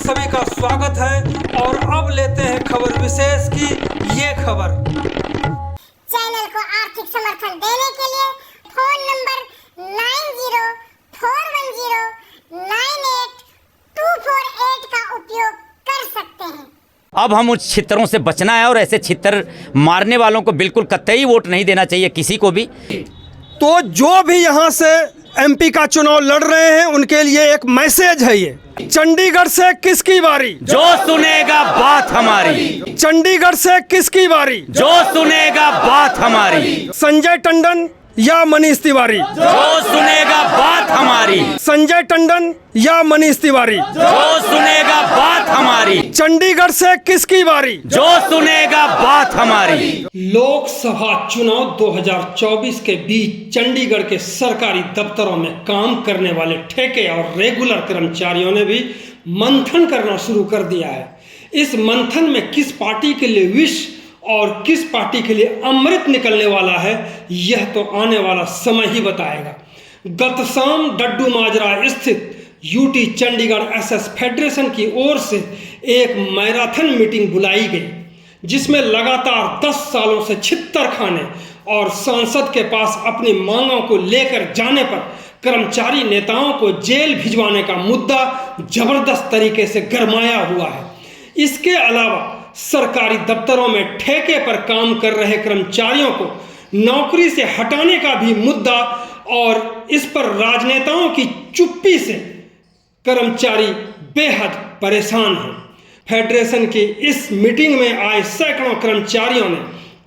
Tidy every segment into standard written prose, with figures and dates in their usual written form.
सभी का स्वागत है और अब लेते हैं खबर विशेष की ये खबर। चैनल को आर्थिक समर्थन देने के लिए फोन नंबर 9041098248 का उपयोग कर सकते हैं। अब हम उस छित्तरों से बचना है और ऐसे छित्तर मारने वालों को बिल्कुल कतई वोट नहीं देना चाहिए किसी को भी। तो जो भी यहाँ से एमपी का चुनाव लड़ रहे हैं उनके लिए एक मैसेज है ये। चंडीगढ़ से किसकी बारी? जो सुनेगा बात हमारी। चंडीगढ़ से किसकी बारी? जो सुनेगा बात हमारी। संजय टंडन या मनीष तिवारी? जो सुनेगा बात हमारी। संजय टंडन या मनीष तिवारी? जो सुनेगा बात हमारी। चंडीगढ़ से किसकी बारी? जो सुनेगा बात हमारी। लोकसभा चुनाव 2024 के बीच चंडीगढ़ के सरकारी दफ्तरों में काम करने वाले ठेके और रेगुलर कर्मचारियों ने भी मंथन करना शुरू कर दिया है। इस मंथन में किस पार्टी के लिए विष और किस पार्टी के लिए अमृत निकलने वाला है यह तो आने वाला समय ही बताएगा। गत शाम डड्डू माजरा स्थित यूटी चंडीगढ़ एसएस फेडरेशन की ओर से एक मैराथन मीटिंग बुलाई गई, जिसमें लगातार 10 सालों से छित्तर खाने और सांसद के पास अपनी मांगों को लेकर जाने पर कर्मचारी नेताओं को जेल भिजवाने का मुद्दा जबरदस्त तरीके से गरमाया हुआ है। इसके अलावा सरकारी दफ्तरों में ठेके पर काम कर रहे कर्मचारियों को नौकरी से हटाने का भी मुद्दा और इस पर राजनेताओं की चुप्पी से कर्मचारी बेहद परेशान हैं। फेडरेशन की इस मीटिंग में आए सैकड़ों कर्मचारियों ने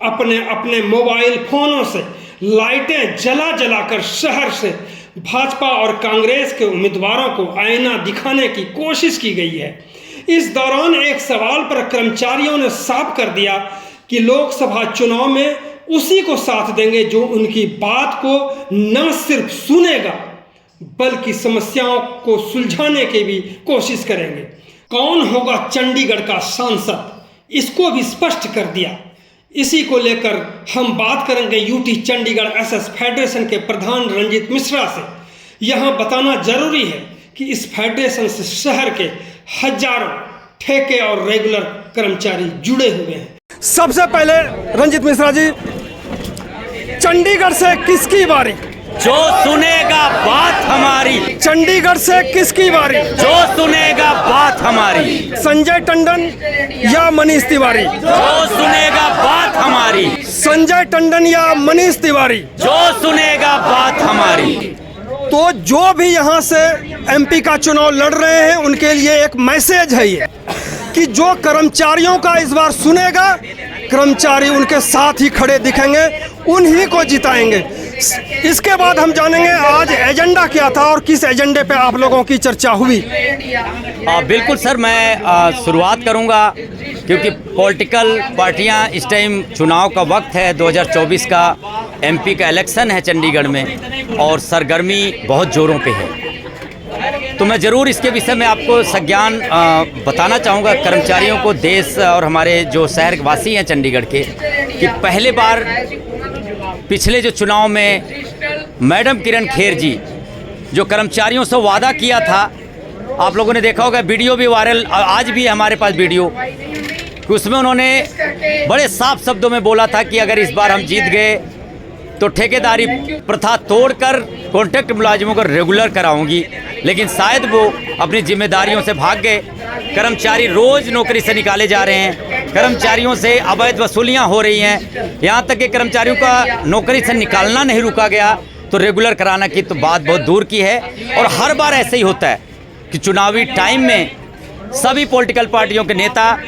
अपने अपने मोबाइल फोनों से लाइटें जला जलाकर शहर से भाजपा और कांग्रेस के उम्मीदवारों को आईना दिखाने की कोशिश की गई है। इस दौरान एक सवाल पर कर्मचारियों ने साफ कर दिया कि लोकसभा चुनाव में उसी को साथ देंगे जो उनकी बात को न सिर्फ सुनेगा बल्कि समस्याओं को सुलझाने की भी कोशिश करेंगे। कौन होगा चंडीगढ़ का सांसद, इसको भी स्पष्ट कर दिया। इसी को लेकर हम बात करेंगे यूटी चंडीगढ़ एसएस फेडरेशन के प्रधान रंजीत मिश्रा से। यहाँ बताना जरूरी है कि इस फेडरेशन से शहर के हजारों ठेके और रेगुलर कर्मचारी जुड़े हुए हैं। सबसे पहले रंजीत मिश्रा जी, चंडीगढ़ से किसकी बारी? जो सुनेगा बात हमारी। चंडीगढ़ से किसकी बारी? जो सुनेगा बात हमारी। संजय टंडन या मनीष तिवारी? जो सुनेगा बात हमारी। संजय टंडन या मनीष तिवारी? जो सुनेगा बात हमारी। तो जो भी यहाँ से एमपी का चुनाव लड़ रहे हैं उनके लिए एक मैसेज है ये कि जो कर्मचारियों का इस बार सुनेगा, कर्मचारी उनके साथ ही खड़े दिखेंगे, उन्हीं को जिताएंगे। इसके बाद हम जानेंगे आज एजेंडा क्या था और किस एजेंडे पे आप लोगों की चर्चा हुई। बिल्कुल सर, मैं शुरुआत करूंगा क्योंकि पॉलिटिकल पार्टियां इस टाइम चुनाव का वक्त है, 2024 का एमपी का इलेक्शन है चंडीगढ़ में और सरगर्मी बहुत ज़ोरों पे है। तो मैं ज़रूर इसके विषय में आपको संज्ञान बताना चाहूँगा कर्मचारियों को, देश और हमारे जो शहर वासी हैं चंडीगढ़ के, कि पहले बार पिछले जो चुनाव में मैडम किरण खेर जी जो कर्मचारियों से वादा किया था, आप लोगों ने देखा होगा, वीडियो भी वायरल आज भी है हमारे पास वीडियो, कि उसमें उन्होंने बड़े साफ शब्दों में बोला था कि अगर इस बार हम जीत गए तो ठेकेदारी प्रथा तोड़कर कॉन्ट्रैक्ट मुलाजिमों को रेगुलर कराऊंगी। लेकिन शायद वो अपनी जिम्मेदारियों से भाग गए। कर्मचारी रोज़ नौकरी से निकाले जा रहे हैं, कर्मचारियों से अवैध वसूलियां हो रही हैं, यहाँ तक कि कर्मचारियों का नौकरी से निकालना नहीं रुका गया, तो रेगुलर कराना की तो बात बहुत दूर की है। और हर बार ऐसे ही होता है कि चुनावी टाइम में सभी पॉलिटिकल पार्टियों के नेता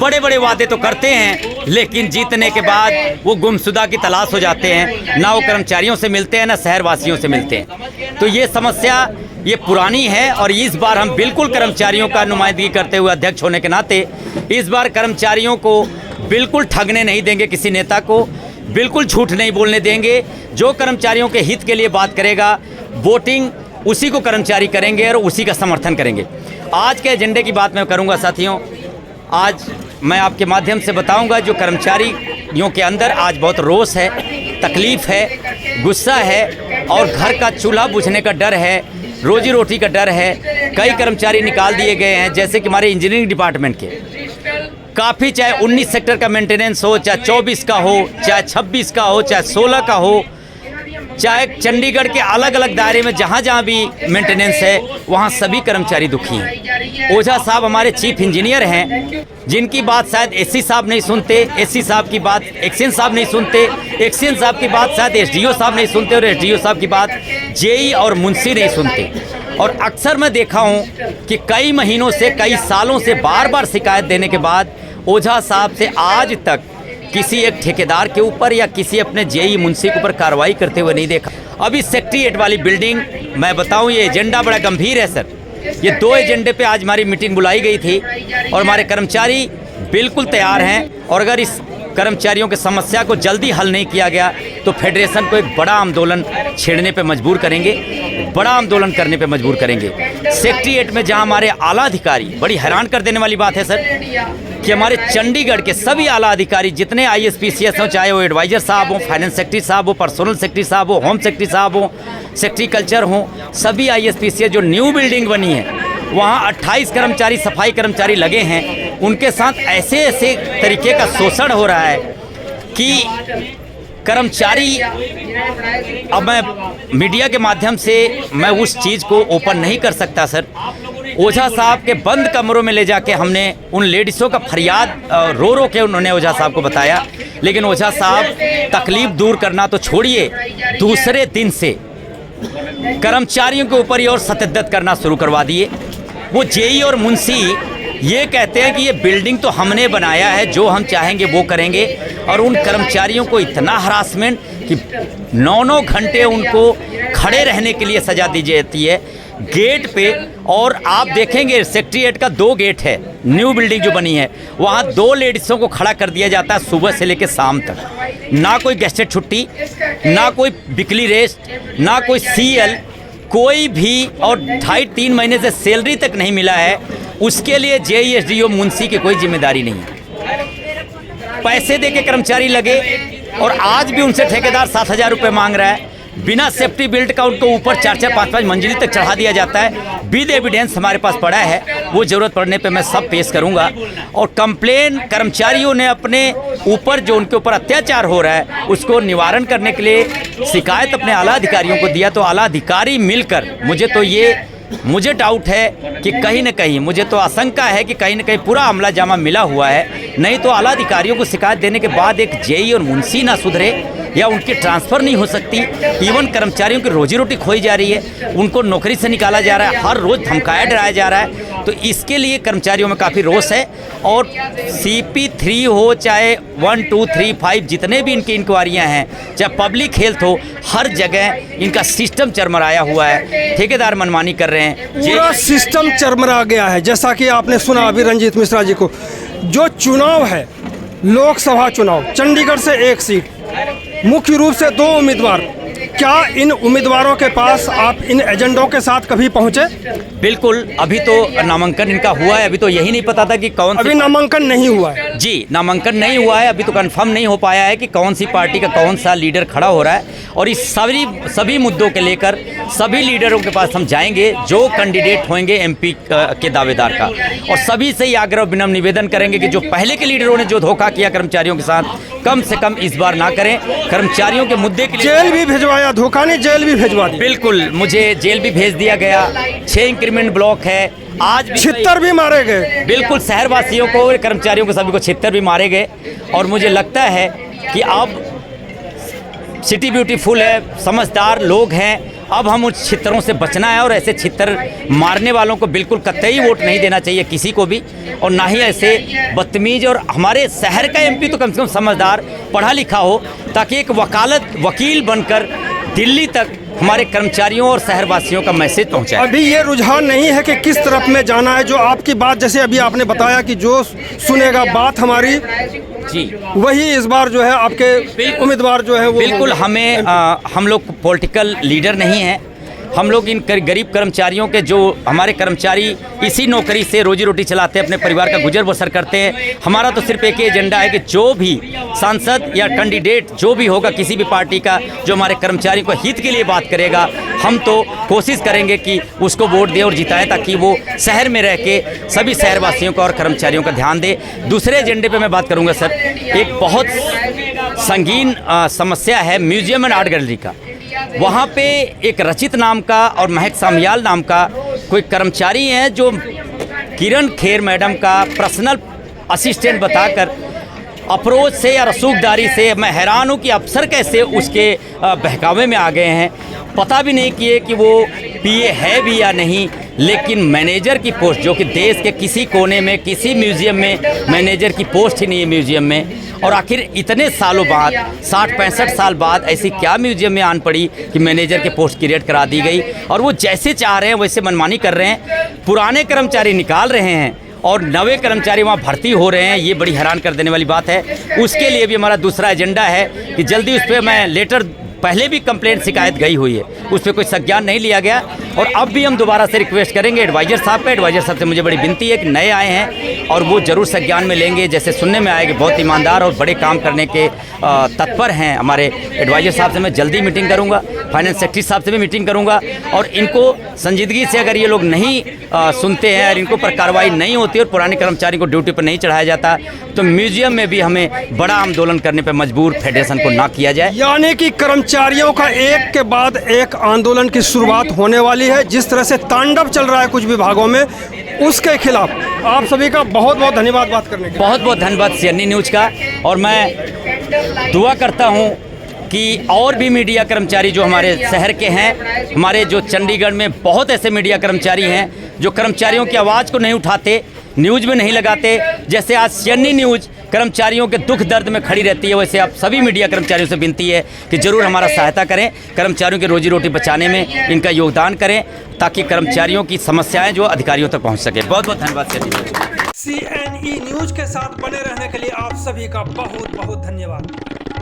बड़े बड़े वादे तो करते हैं, लेकिन जीतने के बाद वो गुमशुदा की तलाश हो जाते हैं, ना वो कर्मचारियों से मिलते हैं ना शहरवासियों से मिलते हैं। तो ये समस्या ये पुरानी है और इस बार हम बिल्कुल कर्मचारियों का नुमाइंदगी करते हुए अध्यक्ष होने के नाते इस बार कर्मचारियों को बिल्कुल ठगने नहीं देंगे, किसी नेता को बिल्कुल झूठ नहीं बोलने देंगे। जो कर्मचारियों के हित के लिए बात करेगा, वोटिंग उसी को कर्मचारी करेंगे और उसी का समर्थन करेंगे। आज के एजेंडे की बात मैं करूंगा साथियों। आज मैं आपके माध्यम से बताऊंगा जो कर्मचारियों के अंदर आज बहुत रोष है, तकलीफ़ है, गुस्सा है और घर का चूल्हा बुझने का डर है। रोजी रोटी का डर है। कई कर्मचारी निकाल दिए गए हैं, जैसे कि हमारे इंजीनियरिंग डिपार्टमेंट के काफ़ी, चाहे 19 सेक्टर का मेंटेनेंस हो, चाहे 24 का हो, चाहे 26 का हो, चाहे 16 का हो, चाहे चंडीगढ़ के अलग अलग दायरे में जहाँ जहाँ भी मेंटेनेंस है वहाँ सभी कर्मचारी दुखी हैं। ओझा साहब हमारे चीफ इंजीनियर हैं, जिनकी बात शायद एससी साहब नहीं सुनते, एससी साहब की बात एक्शन साहब नहीं सुनते, एक्शन साहब की बात शायद एसडीओ साहब नहीं सुनते, और एसडीओ साहब की बात जेई और मुंशी नहीं सुनते। और अक्सर मैं देखा हूँ कि कई महीनों से, कई सालों से बार बार शिकायत देने के बाद ओझा साहब से आज तक किसी एक ठेकेदार के ऊपर या किसी अपने जेई मुंशी के ऊपर कार्रवाई करते हुए नहीं देखा। अभी सेक्रेटेरिएट वाली बिल्डिंग, मैं बताऊं, ये एजेंडा बड़ा गंभीर है सर। ये 2 एजेंडे पे आज हमारी मीटिंग बुलाई गई थी और हमारे कर्मचारी बिल्कुल तैयार हैं, और अगर इस कर्मचारियों की समस्या को जल्दी हल नहीं किया गया तो फेडरेशन को एक बड़ा आंदोलन छेड़ने पे मजबूर करेंगे, बड़ा आंदोलन करने पे मजबूर करेंगे। सेक्रेटेरिएट में जहां हमारे आला अधिकारी, बड़ी हैरान कर देने वाली बात है सर कि हमारे चंडीगढ़ के सभी आला अधिकारी, जितने ISPCS हों, चाहे वो एडवाइजर साहब हों, फाइनेंस सेक्रेटरी साहब हो, पर्सनल सेक्रेटरी साहब हो, होम सेक्रेटरी साहब हो, सेक्रेटरीकल्चर हों, सभी ISPCS जो न्यू बिल्डिंग बनी है वहाँ 28 कर्मचारी सफाई कर्मचारी लगे हैं। उनके साथ ऐसे ऐसे तरीके का शोषण हो रहा है कि कर्मचारी, अब मैं मीडिया के माध्यम से मैं उस चीज़ को ओपन नहीं कर सकता सर। ओझा साहब के बंद कमरों में ले जाके हमने उन लेडीज़ों का फरियाद रो रो के उन्होंने ओझा साहब को बताया, लेकिन ओझा साहब तकलीफ दूर करना तो छोड़िए, दूसरे दिन से कर्मचारियों के ऊपर ही और सतद्दत करना शुरू करवा दिए। वो जेई और मुंशी ये कहते हैं कि ये बिल्डिंग तो हमने बनाया है, जो हम चाहेंगे वो करेंगे, और उन कर्मचारियों को इतना हरासमेंट कि 9-9 घंटे उनको खड़े रहने के लिए सजा दी जाती है गेट पे। और आप देखेंगे सेक्रेटेरिएट का 2 गेट है, न्यू बिल्डिंग जो बनी है, वहाँ 2 लेडीज़ों को खड़ा कर दिया जाता है सुबह से लेकर शाम तक। ना कोई गेस्टेड छुट्टी, ना कोई वीकली रेस्ट, ना कोई CL, कोई भी, और 2.5-3 महीने से सैलरी तक नहीं मिला है। उसके लिए जेई SDO मुंशी की कोई जिम्मेदारी नहीं है। पैसे दे के कर्मचारी लगे और आज भी उनसे ठेकेदार 7,000 रुपये मांग रहा है। बिना सेफ्टी बेल्ट का उनको ऊपर 4-4, 5-5 मंजिली तक चढ़ा दिया जाता है। विद एविडेंस हमारे पास पड़ा है, वो ज़रूरत पड़ने पे मैं सब पेश करूंगा। और कंप्लेन कर्मचारियों ने अपने ऊपर, जो उनके ऊपर अत्याचार हो रहा है, उसको निवारण करने के लिए शिकायत अपने आला अधिकारियों को दिया। तो आला अधिकारी मिलकर, मुझे डाउट है कि कहीं न कहीं, मुझे तो आशंका है कि कहीं न कहीं पूरा अमला जामा मिला हुआ है। नहीं तो आला अधिकारियों को शिकायत देने के बाद एक जेई और मुंशी ना सुधरे या उनकी ट्रांसफ़र नहीं हो सकती। इवन कर्मचारियों की रोजी रोटी खोई जा रही है, उनको नौकरी से निकाला जा रहा है, हर रोज़ धमकाया डराया जा रहा है। तो इसके लिए कर्मचारियों में काफ़ी रोष है। और CP3 हो, चाहे 1, 2, 3, 5 जितने भी इनकी इंक्वायरियाँ हैं, चाहे पब्लिक हेल्थ हो, हर जगह इनका सिस्टम चरमराया हुआ है। ठेकेदार मनमानी कर रहे हैं, पूरा सिस्टम चरमरा गया है। जैसा कि आपने सुना अभी रंजीत मिश्रा जी को, जो चुनाव है, लोकसभा चुनाव, चंडीगढ़ से 1 सीट, मुख्य रूप से 2 उम्मीदवार, क्या इन उम्मीदवारों के पास आप इन एजेंडों के साथ कभी पहुंचे? बिल्कुल, अभी तो नामांकन इनका हुआ है, अभी तो यही नहीं पता था कि कौन, अभी नामांकन नहीं हुआ है। जी, नामांकन नहीं हुआ है, अभी तो कंफर्म नहीं हो पाया है कि कौन सी पार्टी का कौन सा लीडर खड़ा हो रहा है। और इस सभी मुद्दों के लेकर सभी लीडरों के पास हम जाएंगे, जो कैंडिडेट होंगे MP के दावेदार का, और सभी से ही आग्रह विनम्र निवेदन करेंगे कि जो पहले के लीडरों ने जो धोखा किया कर्मचारियों के साथ, कम से कम इस बार ना करें। कर्मचारियों के मुद्दे के लिए जेल भी भिजवाया, धोखा नहीं, जेल भी भिजवा दी। बिल्कुल, मुझे जेल भी भेज दिया गया। 6 इंक्रीमेंट ब्लॉक है, आज भी छिहत्तर भी मारे गए। बिल्कुल, शहरवासियों को, कर्मचारियों को, सभी को 76 भी मारे गए। और मुझे लगता है कि अब सिटी ब्यूटीफुल है, समझदार लोग हैं, अब हम उन छित्तरों से बचना है। और ऐसे छित्तर मारने वालों को बिल्कुल कतई वोट नहीं देना चाहिए किसी को भी, और ना ही ऐसे बदतमीज। और हमारे शहर का MP तो कम से कम समझदार, पढ़ा लिखा हो, ताकि एक वकील बनकर दिल्ली तक हमारे कर्मचारियों और शहरवासियों का मैसेज पहुंचाए। अभी ये रुझान नहीं है कि किस तरफ में जाना है। जो आपकी बात, जैसे अभी आपने बताया कि जो सुनेगा बात हमारी, जी, वही इस बार जो है आपके उम्मीदवार जो है वो, बिल्कुल, हम लोग पॉलिटिकल लीडर नहीं हैं, हम लोग इन गरीब कर्मचारियों के, जो हमारे कर्मचारी इसी नौकरी से रोजी रोटी चलाते हैं, अपने परिवार का गुजर बसर करते हैं, हमारा तो सिर्फ एक ही एजेंडा है कि जो भी सांसद या कैंडिडेट जो भी होगा किसी भी पार्टी का, जो हमारे कर्मचारियों को हित के लिए बात करेगा, हम तो कोशिश करेंगे कि उसको वोट दें और जिताएं, ताकि वो शहर में रह के सभी शहरवासियों का और कर्मचारियों का ध्यान दे। दूसरे एजेंडे पे मैं बात करूंगा सर, एक बहुत संगीन समस्या है म्यूजियम एंड आर्ट गैलरी का। वहाँ पे एक रचित नाम का और महक सामियाल नाम का कोई कर्मचारी हैं जो किरण खेर मैडम का पर्सनल असिस्टेंट बताकर अप्रोच से या रसूखदारी से मैं हैरान हूँ कि अफसर कैसे उसके बहकावे में आ गए हैं। पता भी नहीं किए कि वो पीए है भी या नहीं, लेकिन मैनेजर की पोस्ट, जो कि देश के किसी कोने में किसी म्यूज़ियम में मैनेजर की पोस्ट ही नहीं है म्यूज़ियम में, और आखिर इतने सालों बाद 60-65 साल बाद ऐसी क्या म्यूज़ियम में आन पड़ी कि मैनेजर के पोस्ट क्रिएट करा दी गई, और वो जैसे चाह रहे हैं वैसे मनमानी कर रहे हैं, पुराने कर्मचारी निकाल रहे हैं और नवे कर्मचारी वहाँ भर्ती हो रहे हैं। ये बड़ी हैरान कर देने वाली बात है। उसके लिए भी हमारा दूसरा एजेंडा है कि जल्दी उस पर, मैं लेटर पहले भी कंप्लेंट शिकायत गई हुई है, उस पर कोई संज्ञान नहीं लिया गया, और अब भी हम दोबारा से रिक्वेस्ट करेंगे एडवाइज़र साहब पे। एडवाइज़र साहब से मुझे बड़ी विनती है कि नए आए हैं और वो ज़रूर संज्ञान में लेंगे। जैसे सुनने में आए कि बहुत ईमानदार और बड़े काम करने के तत्पर हैं हमारे एडवाइज़र साहब से मैं जल्दी मीटिंग करूँगा, फाइनेंस सेक्रेटरी साहब से भी मीटिंग करूँगा, और इनको संजीदगी से अगर ये लोग नहीं सुनते हैं और इनको पर कार्रवाई नहीं होती और पुराने कर्मचारी को ड्यूटी पर नहीं चढ़ाया जाता, तो म्यूजियम में भी हमें बड़ा आंदोलन करने पर मजबूर फेडरेशन को ना किया जाए। यानी कि कर्मचारियों का एक के बाद एक आंदोलन की शुरुआत होने वाली है। जिस तरह से तांडव चल रहा है कुछ विभागों में, उसके खिलाफ आप सभी का बहुत बहुत धन्यवाद बात करने के लिए। बहुत बहुत धन्यवाद सीएनई न्यूज़ का, और मैं दुआ करता हूँ कि और भी मीडिया कर्मचारी जो हमारे शहर के हैं, हमारे जो चंडीगढ़ में बहुत ऐसे मीडिया कर्मचारी हैं जो कर्मचारियों की आवाज़ को नहीं उठाते, न्यूज़ में नहीं लगाते। जैसे आज सीएनई न्यूज़ कर्मचारियों के दुख दर्द में खड़ी रहती है, वैसे आप सभी मीडिया कर्मचारियों से विनती है कि ज़रूर हमारा सहायता करें, कर्मचारियों की रोजी रोटी बचाने में इनका योगदान करें, ताकि कर्मचारियों की समस्याएं जो अधिकारियों तक पहुंच सके। बहुत बहुत धन्यवाद। सीएनई न्यूज़ के साथ बने रहने के लिए आप सभी का बहुत बहुत धन्यवाद।